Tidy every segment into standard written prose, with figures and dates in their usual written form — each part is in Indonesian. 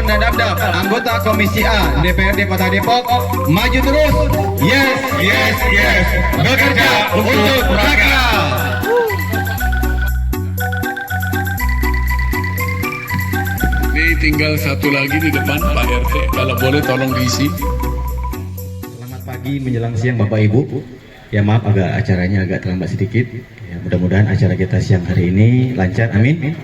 Nadabdab, anggota Komisi A DPRD Kota Depok, maju terus. Yes, yes, yes. Bekerja untuk rakyat. Ini tinggal satu lagi di depan Pak RT. Kalau boleh tolong diisi. Selamat pagi menjelang siang Bapak Ibu. Ya maaf acaranya agak terlambat sedikit. Ya, mudah-mudahan acara kita siang hari ini lancar. Amin.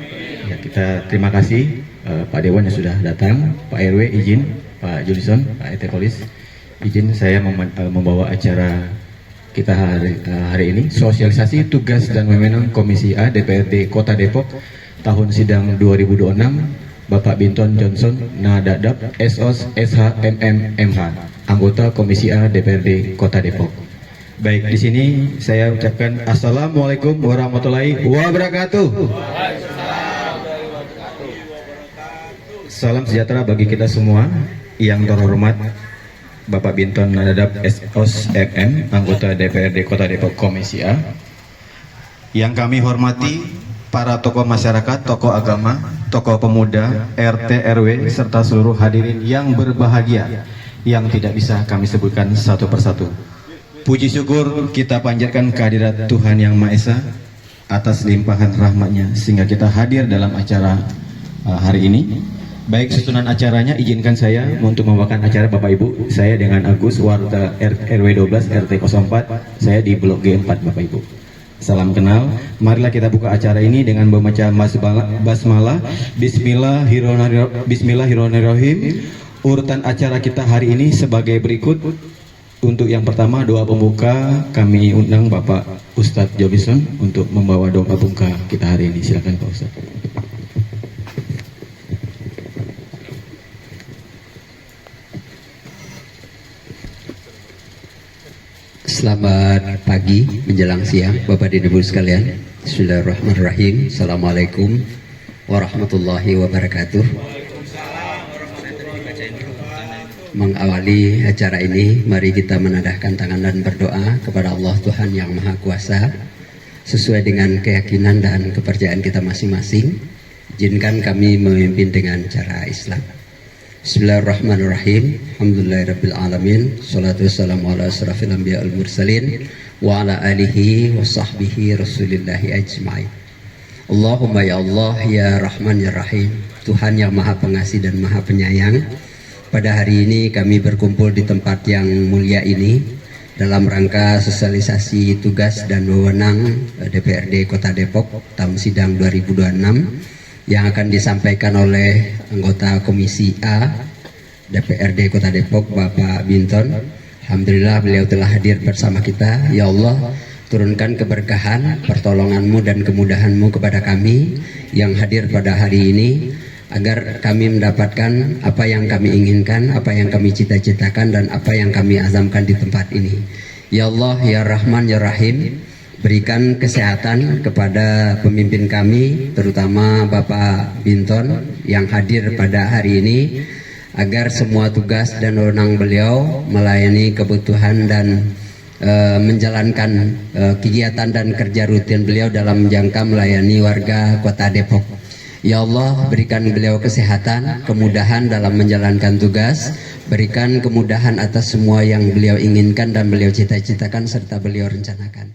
Ya, kita terima kasih Pak Dewan yang sudah datang. Pak RW izin, Pak Julison, Pak RT Polis izin saya membawa acara kita hari ini, sosialisasi tugas dan wewenang Komisi A DPRD Kota Depok tahun sidang 2026, Bapak Binton Johnson Nadadab SOS SH MMMH, anggota Komisi A DPRD Kota Depok. Baik, di sini saya ucapkan Assalamualaikum warahmatullahi wabarakatuh. Salam sejahtera bagi kita semua. Yang terhormat Bapak Binton Nadadab SOS MM, anggota DPRD Kota Depok Komisi A. Yang kami hormati para tokoh masyarakat, tokoh agama, tokoh pemuda, RT, RW, serta seluruh hadirin yang berbahagia yang tidak bisa kami sebutkan satu persatu. Puji syukur kita panjatkan kehadirat Tuhan Yang Maha Esa atas limpahan rahmat-Nya sehingga kita hadir dalam acara hari ini. Baik, susunan acaranya izinkan saya untuk membawakan acara Bapak Ibu. Saya dengan Agus, warga RW 12 RT 04, saya di blok G4 Bapak Ibu. Salam kenal. Marilah kita buka acara ini dengan membaca basmalah. Bismillahirrahmanirrahim. Urutan acara kita hari ini sebagai berikut. Untuk yang pertama, doa pembuka, kami undang Bapak Ustadz Jobison untuk membawa doa pembuka kita hari ini. Silakan Pak Ustadz. Selamat pagi menjelang siang Bapak dan Ibu sekalian. Bismillahirrahmanirrahim. Assalamualaikum warahmatullahi wabarakatuh. Mengawali acara ini, mari kita menadahkan tangan dan berdoa kepada Allah Tuhan Yang Maha Kuasa sesuai dengan keyakinan dan kepercayaan kita masing-masing. Izinkan kami memimpin dengan cara Islam. Bismillahirrahmanirrahim. Alhamdulillahirrabbilalamin. Salatu wassalamu ala asrafil anbiya al mursalin wa ala alihi wa sahbihi rasulillahi ajma'in. Allahumma ya Allah ya Rahman ya Rahim. Tuhan yang Maha Pengasih dan Maha Penyayang, pada hari ini kami berkumpul di tempat yang mulia ini dalam rangka sosialisasi tugas dan wewenang DPRD Kota Depok tahun sidang 2026 yang akan disampaikan oleh anggota Komisi A DPRD Kota Depok Bapak Binton. Alhamdulillah beliau telah hadir bersama kita. Ya Allah, turunkan keberkahan, pertolongan-Mu dan kemudahan-Mu kepada kami yang hadir pada hari ini, agar kami mendapatkan apa yang kami inginkan, apa yang kami cita-citakan, dan apa yang kami azamkan di tempat ini. Ya Allah, ya Rahman, ya Rahim, berikan kesehatan kepada pemimpin kami, terutama Bapak Binton yang hadir pada hari ini, agar semua tugas dan wewenang beliau melayani kebutuhan dan menjalankan kegiatan dan kerja rutin beliau dalam jangka melayani warga Kota Depok. Ya Allah, berikan beliau kesehatan, kemudahan dalam menjalankan tugas, berikan kemudahan atas semua yang beliau inginkan dan beliau cita-citakan serta beliau rencanakan.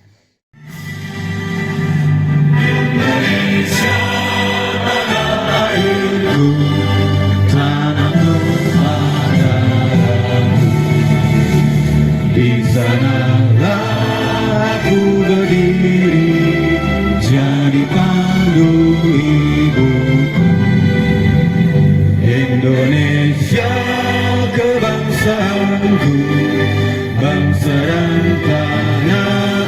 Di sanalah aku berdiri, jadi pandu ibuku. Indonesia kebangsaanku, bangsa dan tanah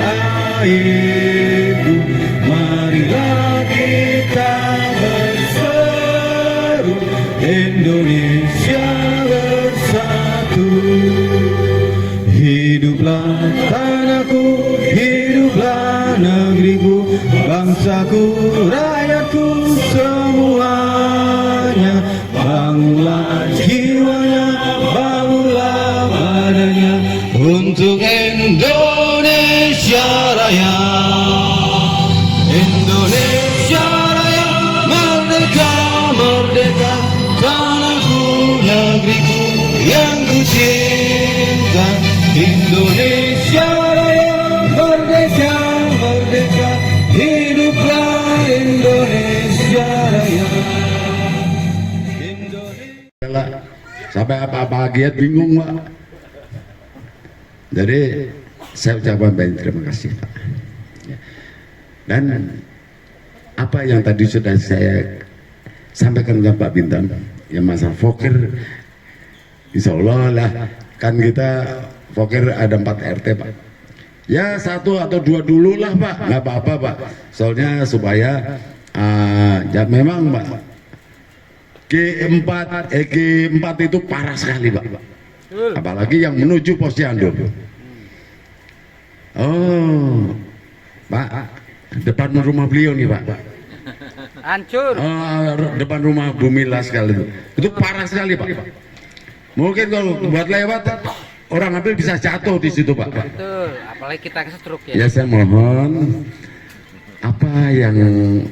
airku. Marilah kita berseru, Indonesia bersatu. Hiduplah tanahku, hiduplah negeriku, bangsaku, rakyatku semuanya. Bangunlah jiwanya, bangunlah badannya untuk Indonesia Raya. Indonesia Raya, merdeka, merdeka, tanahku yang ku cinta. Indonesia Raya merdeka, merdeka, hiduplah Indonesia Raya. Sampai apa-apa bahagia bingung Pak. Jadi saya ucapkan banyak terima kasih Pak. Dan apa yang tadi sudah saya sampaikan dengan Pak Bintang, yang masalah Fokir, insya Allah lah kan kita Fokir ada 4 RT Pak. Ya 1 atau 2 dulu lah Pak, nggak apa-apa Pak. Soalnya supaya ya memang Pak, G4 itu parah sekali Pak. Apalagi yang menuju Posyandu. Oh Pak, depan rumah beliau nih Pak, hancur. Depan rumah Bumila sekali itu parah sekali Pak. Mungkin kalau buat lewat orang ambil bisa jatuh di situ Pak. Betul, apalagi kita stroke ya. Ya saya mohon apa yang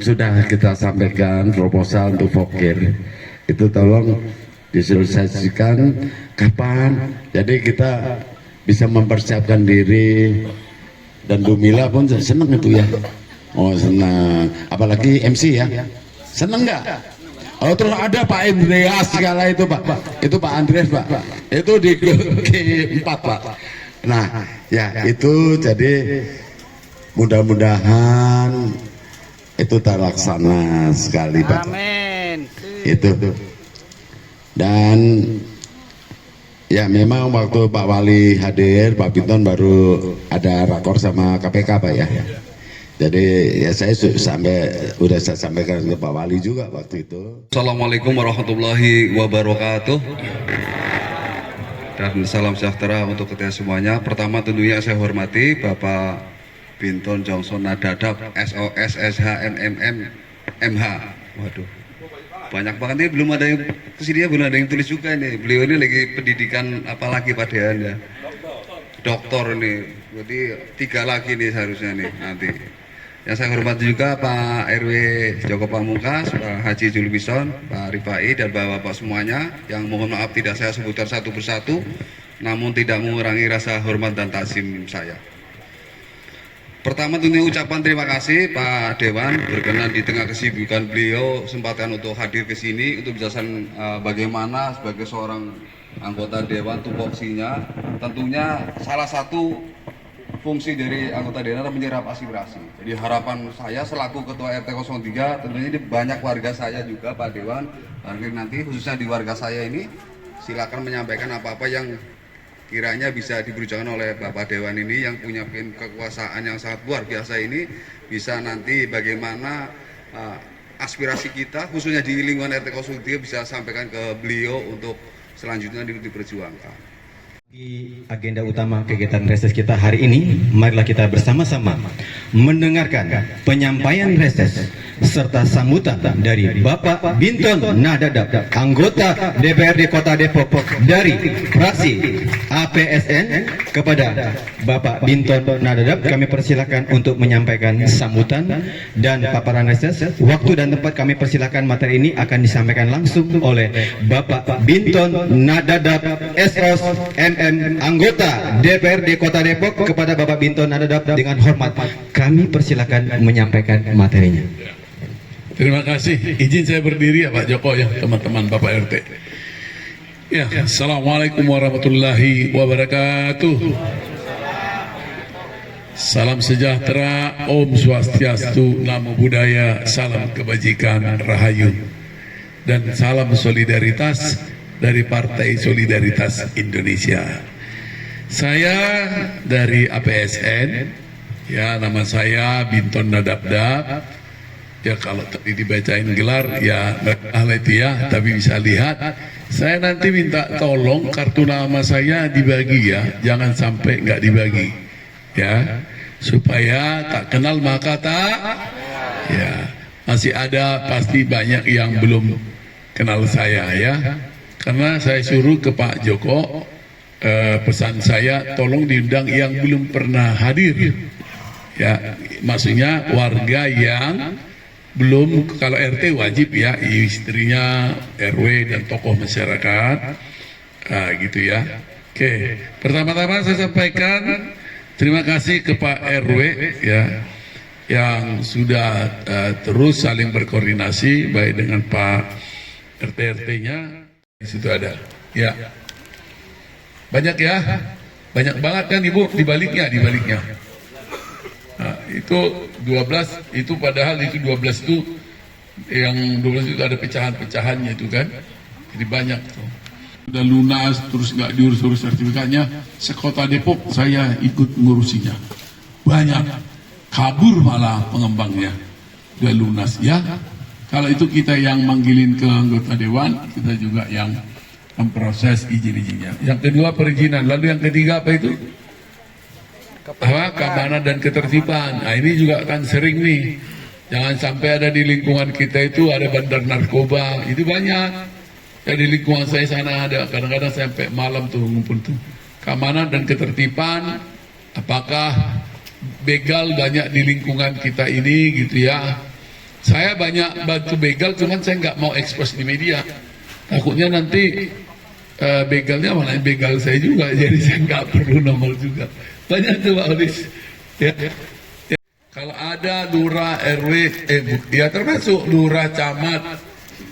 sudah kita sampaikan proposal untuk Fokir itu tolong disosialisasikan kapan, jadi kita bisa mempersiapkan diri. Dan Bumila pun senang itu ya. Oh senang, apalagi MC ya, senang nggak? Oh terus ada Pak Andreas segala itu Pak, itu Pak Andreas Pak, itu di G4 Pak. Nah ya itu jadi mudah-mudahan itu terlaksana sekali Pak. Amin. Itu. Dan ya memang waktu Pak Wali hadir, Pak Binton baru ada rakor sama KPK Pak ya. Jadi ya saya udah saya sampaikan ke Pak Wali juga waktu itu. Assalamualaikum warahmatullahi wabarakatuh. Dan salam sejahtera untuk kita semuanya. Pertama tentunya saya hormati Bapak Binton Johnson Nadadap SOS SHMMM MH. Waduh, banyak banget nih, belum ada yang kesini ya, belum ada yang tulis juga nih. Beliau ini lagi pendidikan apalagi Pak Dean ya, doktor nih. Jadi 3 lagi nih seharusnya nih nanti. Yang saya hormati juga Pak RW Joko Pamungkas, Pak Haji Julbison, Pak Rifai, dan Bapak-Bapak semuanya, yang mohon maaf tidak saya sebutkan satu persatu, namun tidak mengurangi rasa hormat dan takzim saya. Pertama tentunya ucapan terima kasih Pak Dewan berkenan di tengah kesibukan beliau sempatkan untuk hadir ke sini untuk menjelaskan bagaimana sebagai seorang anggota Dewan tupoksinya. Tentunya salah satu fungsi dari anggota Dewan adalah menyerap aspirasi. Jadi harapan saya selaku Ketua RT 03, tentunya ini banyak warga saya juga Pak Dewan, nanti khususnya di warga saya ini silakan menyampaikan apa-apa yang kiranya bisa diperjuangkan oleh Bapak Dewan ini yang punya kekuasaan yang sangat luar biasa ini, bisa nanti bagaimana aspirasi kita khususnya di lingkungan RT 03 bisa sampaikan ke beliau untuk selanjutnya diperjuangkan. Di agenda utama kegiatan reses kita hari ini, marilah kita bersama-sama mendengarkan penyampaian reses serta sambutan dari Bapak Binton Nadadap, anggota DPRD Kota Depok dari fraksi APSN. Kepada Bapak Binton Nadadap kami persilakan untuk menyampaikan sambutan dan paparan reses. Waktu dan tempat kami persilakan, materi ini akan disampaikan langsung oleh Bapak Binton Nadadap SOS anggota DPRD Kota Depok. Kepada Bapak Binton Nadadap dengan hormat kami persilakan menyampaikan materinya. Terima kasih. Izin saya berdiri ya Pak Joko ya, teman-teman Bapak RT. Ya, Assalamualaikum warahmatullahi wabarakatuh. Salam sejahtera, Om Swastiastu, Namo Buddhaya, salam kebajikan, Rahayu, dan salam solidaritas dari Partai Solidaritas Indonesia. Saya dari APSN, ya nama saya Binton Nadadap. Ya kalau tadi dibacain gelar ya nggak itu ya, tapi bisa lihat. Saya nanti minta tolong kartu nama saya dibagi ya, jangan sampai nggak dibagi ya, supaya tak kenal maka tak ya. Masih ada pasti banyak yang belum kenal saya ya, karena saya suruh ke Pak Joko, pesan saya tolong diundang yang belum pernah hadir ya, maksudnya warga yang belum, kalau RT wajib ya, istrinya, RW dan tokoh masyarakat, Gitu ya. Oke, pertama-tama saya sampaikan terima kasih ke Pak RW ya yang sudah terus saling berkoordinasi baik dengan Pak RT-RT-nya. Di situ ada ya banyak ya, banyak banget kan Ibu di baliknya. Nah, itu 12 itu padahal itu 12 itu yang 12 itu ada pecahan-pecahannya itu kan, jadi banyak tuh. Udah lunas terus nggak diurus-urus sertifikatnya, sekota Depok saya ikut ngurusinya, banyak kabur malah pengembangnya, udah lunas ya. Kalau itu kita yang manggilin ke anggota dewan, kita juga yang memproses izin-izinnya. Yang kedua perizinan, lalu yang ketiga apa itu? Keamanan dan ketertiban. Nah ini juga kan sering nih, jangan sampai ada di lingkungan kita itu ada bandar narkoba, itu banyak. Ya di lingkungan saya sana ada, kadang-kadang sampai malam tuh ngumpul tuh. Keamanan dan ketertiban, apakah begal banyak di lingkungan kita ini gitu ya. Saya banyak bantu begal, cuman saya nggak mau ekspos di media. Takutnya nanti begalnya malah begal saya juga, jadi saya nggak perlu nomor juga. Banyak tuh Pak Odis. Ya. Kalau ada lurah RW, ya termasuk lurah camat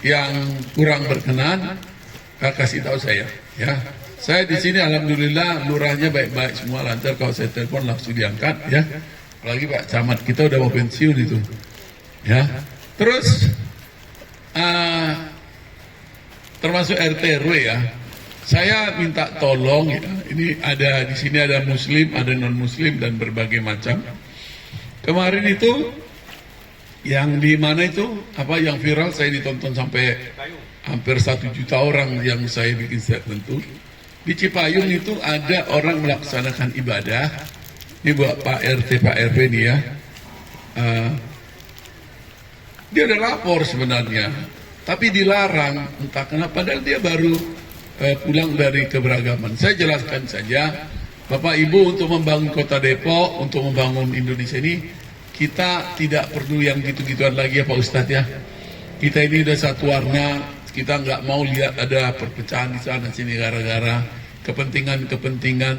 yang kurang berkenan, kasih tahu saya. Ya, saya di sini alhamdulillah lurahnya baik-baik semua, lancar. Kalau saya telepon langsung diangkat. Ya, apalagi Pak Camat kita udah mau pensiun itu. Ya, terus termasuk RT RW ya. Saya minta tolong ya, ini ada di sini ada muslim, ada non muslim dan berbagai macam. Kemarin itu yang di mana itu apa yang viral, saya ditonton sampai hampir 1 juta orang yang saya bikin statement itu. Di Cipayung itu ada orang melaksanakan ibadah. Ini buat Pak RT Pak RW nih ya. Dia udah lapor sebenarnya, tapi dilarang entah kenapa, padahal dia baru pulang dari keberagaman. Saya jelaskan saja, Bapak Ibu, untuk membangun kota Depok, untuk membangun Indonesia ini, kita tidak perlu yang gitu-gituan lagi ya Pak Ustadz ya. Kita ini udah satu warna, kita nggak mau lihat ada perpecahan di sana sini gara-gara kepentingan-kepentingan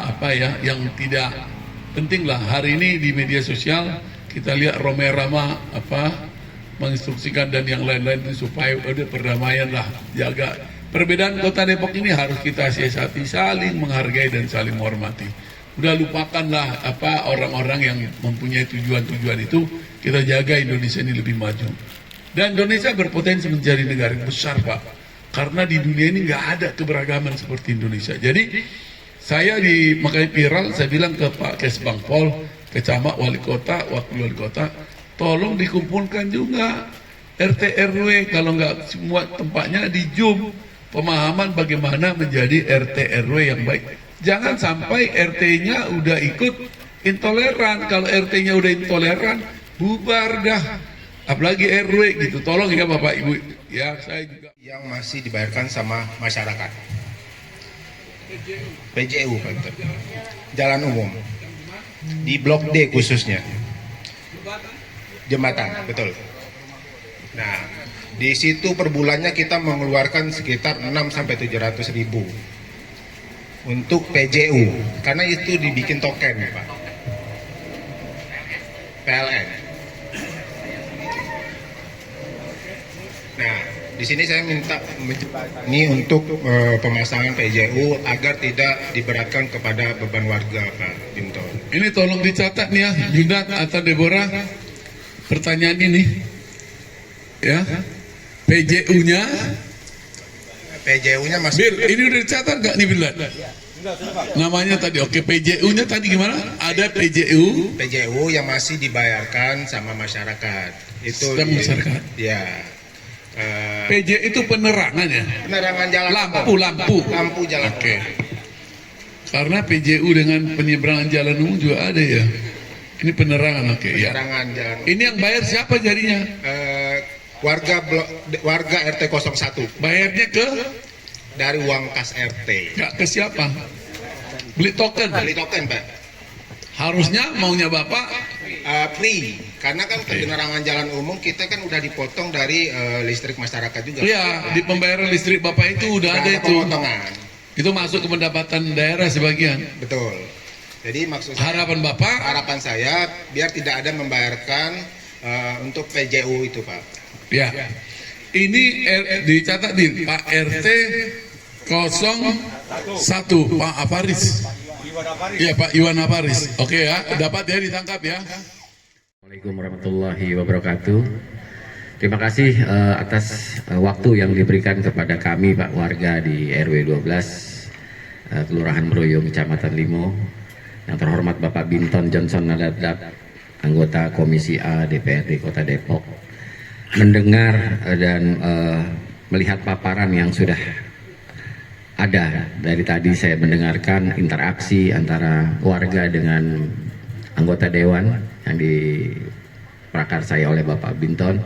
apa ya yang tidak penting lah. Hari ini di media sosial kita lihat Roma apa menginstruksikan dan yang lain-lain itu supaya ada perdamaian lah, jaga perbedaan kota Depok ini harus kita siasati, saling menghargai dan saling menghormati. Udah lupakanlah apa orang-orang yang mempunyai tujuan-tujuan itu, kita jaga Indonesia ini lebih maju. Dan Indonesia berpotensi menjadi negara yang besar Pak, karena di dunia ini nggak ada keberagaman seperti Indonesia. Jadi saya makanya viral, saya bilang ke Pak Kesbangpol, ke Camat, Wali Kota, Wakil Wali Kota, tolong dikumpulkan juga RT RW, kalau nggak semua tempatnya di Zoom, pemahaman bagaimana menjadi RT RW yang baik. Jangan sampai RT-nya udah ikut intoleran. Kalau RT-nya udah intoleran, bubar dah. Apalagi RW gitu. Tolong ya Bapak Ibu. Ya saya juga. Yang masih dibayarkan sama masyarakat. PJU Pak Victor. Jalan umum. Di Blok D khususnya. Jembatan, betul. Nah, di situ per bulannya kita mengeluarkan sekitar 6 sampai 700 ribu untuk PJU, karena itu dibikin token, Pak. PLN. Nah, di sini saya minta ini untuk pemasangan PJU agar tidak diberatkan kepada beban warga, Pak Binton. Ini tolong dicatat nih ya, Junat atau Deborah. Pertanyaan ini, ya, PJU-nya masih. Bir, ini udah dicatat nggak nih Bilat? Namanya tadi, oke, PJU-nya tadi gimana? Ada PJU yang masih dibayarkan sama masyarakat. Itu masyarakat. Ya. PJ itu penerangan ya? Penerangan jalan. Lampu jalan. Oke. Karena PJU dengan penyeberangan jalan umum juga ada ya. Ini penerangan, oke. Penerangan Ya. jalan. Ini yang bayar siapa jadinya? Warga RT 01. Bayarnya ke? Dari uang kas RT. Nggak ke siapa? Beli token. Beli token, Pak. Harusnya maunya Bapak Free, karena kan penerangan jalan umum kita kan udah dipotong dari listrik masyarakat juga. ya di pembayaran listrik Bapak itu udah ada itu. Pemotongan. Itu masuk ke pendapatan daerah sebagian. Betul. Jadi maksud saya, harapan saya biar tidak ada membayarkan untuk PJU itu, Pak. Ya. Ini dicatat di Pak RT 01 Pak Aparis. Iya Pak Iwan Aparis. Oke ya, dapat ya, ditangkap ya. Assalamualaikum warahmatullahi wabarakatuh. Terima kasih atas waktu yang diberikan kepada kami Pak warga di RW 12 Kelurahan Meruyung, Kecamatan Limo. Yang terhormat Bapak Binton Johnson Nadadap, anggota Komisi A DPRD Kota Depok, mendengar dan melihat paparan yang sudah ada. Dari tadi saya mendengarkan interaksi antara warga dengan anggota dewan yang diprakarsai oleh Bapak Binton.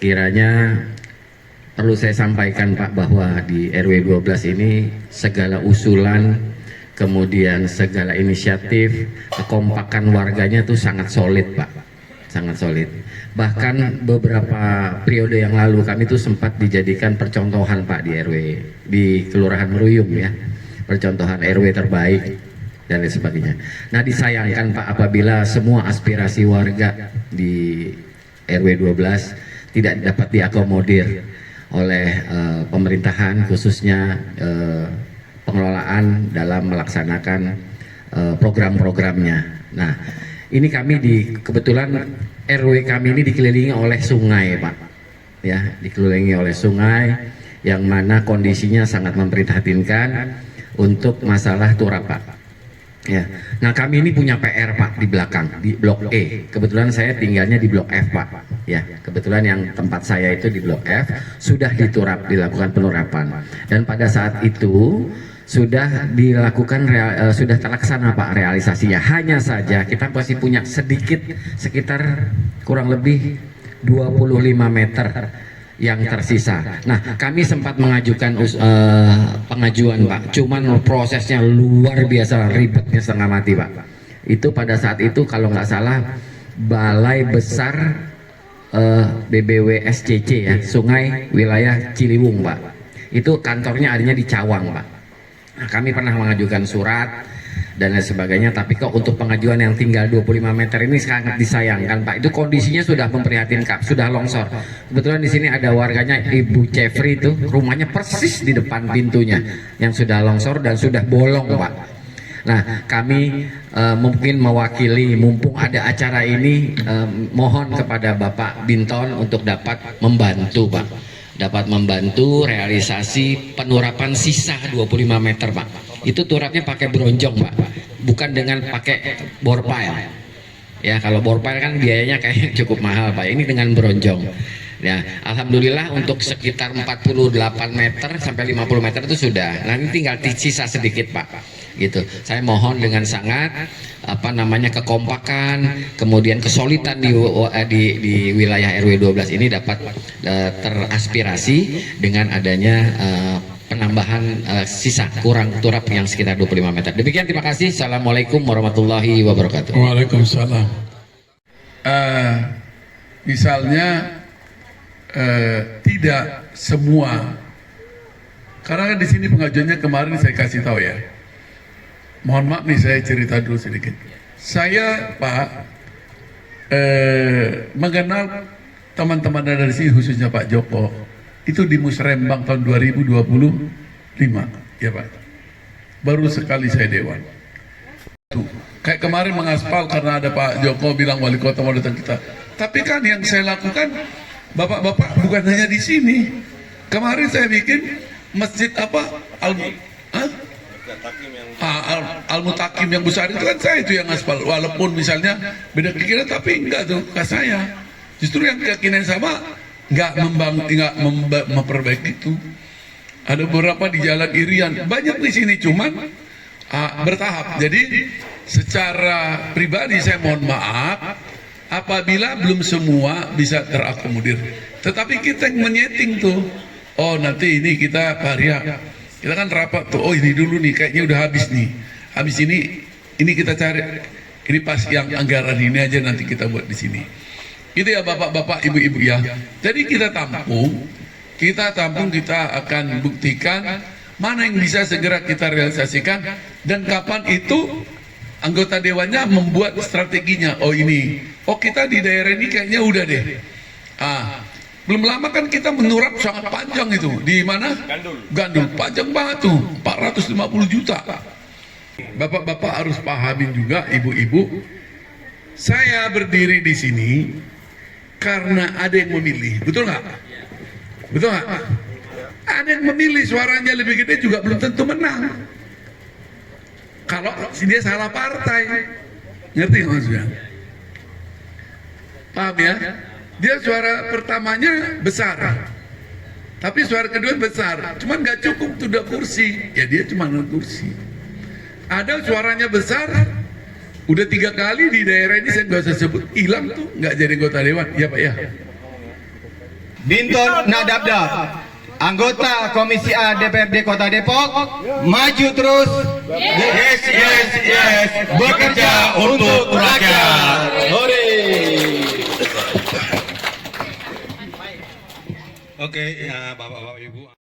Kiranya perlu saya sampaikan Pak bahwa di RW 12 ini segala usulan, kemudian segala inisiatif, kekompakan warganya itu sangat solid Pak, sangat solid. Bahkan beberapa periode yang lalu kami itu sempat dijadikan percontohan Pak di RW, di Kelurahan Meruyung ya, percontohan RW terbaik dan lain sebagainya. Nah disayangkan Pak apabila semua aspirasi warga di RW 12 tidak dapat diakomodir oleh pemerintahan, khususnya pengelolaan dalam melaksanakan program-programnya. Nah ini kami kebetulan RW kami ini dikelilingi oleh sungai Pak, ya dikelilingi oleh sungai yang mana kondisinya sangat memprihatinkan untuk masalah turap Pak. Ya, nah kami ini punya PR Pak di belakang di Blok E. Kebetulan saya tinggalnya di Blok F Pak. Ya, kebetulan yang tempat saya itu di Blok F sudah dilakukan penurapan dan pada saat itu sudah dilakukan sudah terlaksana Pak realisasinya. Hanya saja kita masih punya sedikit sekitar kurang lebih 25 meter yang tersisa. Nah, kami sempat mengajukan pengajuan Pak. Cuman prosesnya luar biasa ribetnya setengah mati Pak. Itu pada saat itu kalau nggak salah Balai Besar BBWSCC ya, Sungai Wilayah Ciliwung Pak. Itu kantornya adanya di Cawang Pak. Nah, kami pernah mengajukan surat dan lain sebagainya, tapi kok untuk pengajuan yang tinggal 25 meter ini sangat disayangkan Pak. Itu kondisinya sudah memprihatinkan, sudah longsor. Kebetulan di sini ada warganya Ibu Cefri itu, rumahnya persis di depan pintunya yang sudah longsor dan sudah bolong Pak. Nah kami mungkin mewakili, mumpung ada acara ini, mohon kepada Bapak Binton untuk dapat membantu Pak, dapat membantu realisasi penurapan sisa 25 meter Pak. Itu turapnya pakai bronjong Pak, bukan dengan pakai bor pile. Ya kalau bor pile kan biayanya kayak cukup mahal Pak, ini dengan bronjong. Ya, alhamdulillah untuk sekitar 48 meter sampai 50 meter itu sudah. Nah ini tinggal sisa sedikit Pak. Gitu. Saya mohon dengan sangat kekompakan, kemudian kesulitan di wilayah RW 12 ini dapat teraspirasi dengan adanya penambahan sisa kurang turap yang sekitar 25 meter. Demikian, terima kasih. Assalamualaikum warahmatullahi wabarakatuh. Waalaikumsalam. Misalnya tidak semua, karena di sini pengajuannya kemarin saya kasih tahu ya. Mohon maaf nih saya cerita dulu sedikit. Saya Pak mengenal teman-teman dari sini khususnya Pak Joko itu di Musrembang tahun 2025 ya Pak. Baru sekali saya dewan. Kayak kemarin mengaspal karena ada Pak Joko bilang wali kota mau datang kita. Tapi kan yang saya lakukan bapak-bapak bukan hanya di sini. Kemarin saya bikin masjid Al-Mutakim yang besar itu kan saya itu yang aspal. Walaupun misalnya beda pikiran tapi enggak tuh ke saya. Justru yang keyakinan sama enggak memperbaiki itu. Ada beberapa di Jalan Irian, banyak di sini cuman bertahap. Jadi secara pribadi saya mohon maaf apabila belum semua bisa terakomodir. Tetapi kita yang menyeting tuh, oh nanti ini kita Paria, kita kan rapat tuh, oh ini dulu nih kayaknya udah habis nih, habis ini kita cari Ini pas yang anggaran ini aja nanti kita buat di sini. Gitu ya bapak-bapak, ibu-ibu ya. Jadi kita tampung, kita akan buktikan mana yang bisa segera kita realisasikan dan kapan itu anggota dewannya membuat strateginya. Oh ini, oh kita di daerah ini kayaknya udah deh. Belum lama kan kita menurap sangat panjang itu. Di mana? Gandul. Panjang banget tuh, 450 juta. Bapak-bapak harus pahamin juga, ibu-ibu. Saya berdiri di sini karena ada yang memilih, betul nggak? Betul nggak? Ada yang memilih, suaranya lebih gede juga belum tentu menang. Kalau dia salah partai, ngerti nggak maksudnya? Paham ya? Dia suara pertamanya besar, tapi suara kedua besar, cuman nggak cukup tuh 2 kursi, ya dia cuma 0 kursi. Ada suaranya besar, udah 3 kali di daerah ini saya nggak usah sebut, hilang tuh, nggak jadi anggota dewan, ya Pak ya. Binton Nadabdab, anggota Komisi A DPRD Kota Depok, maju terus. Yes, yes, yes, bekerja untuk rakyat. Hore. Oke, ya Bapak-Bapak Ibu.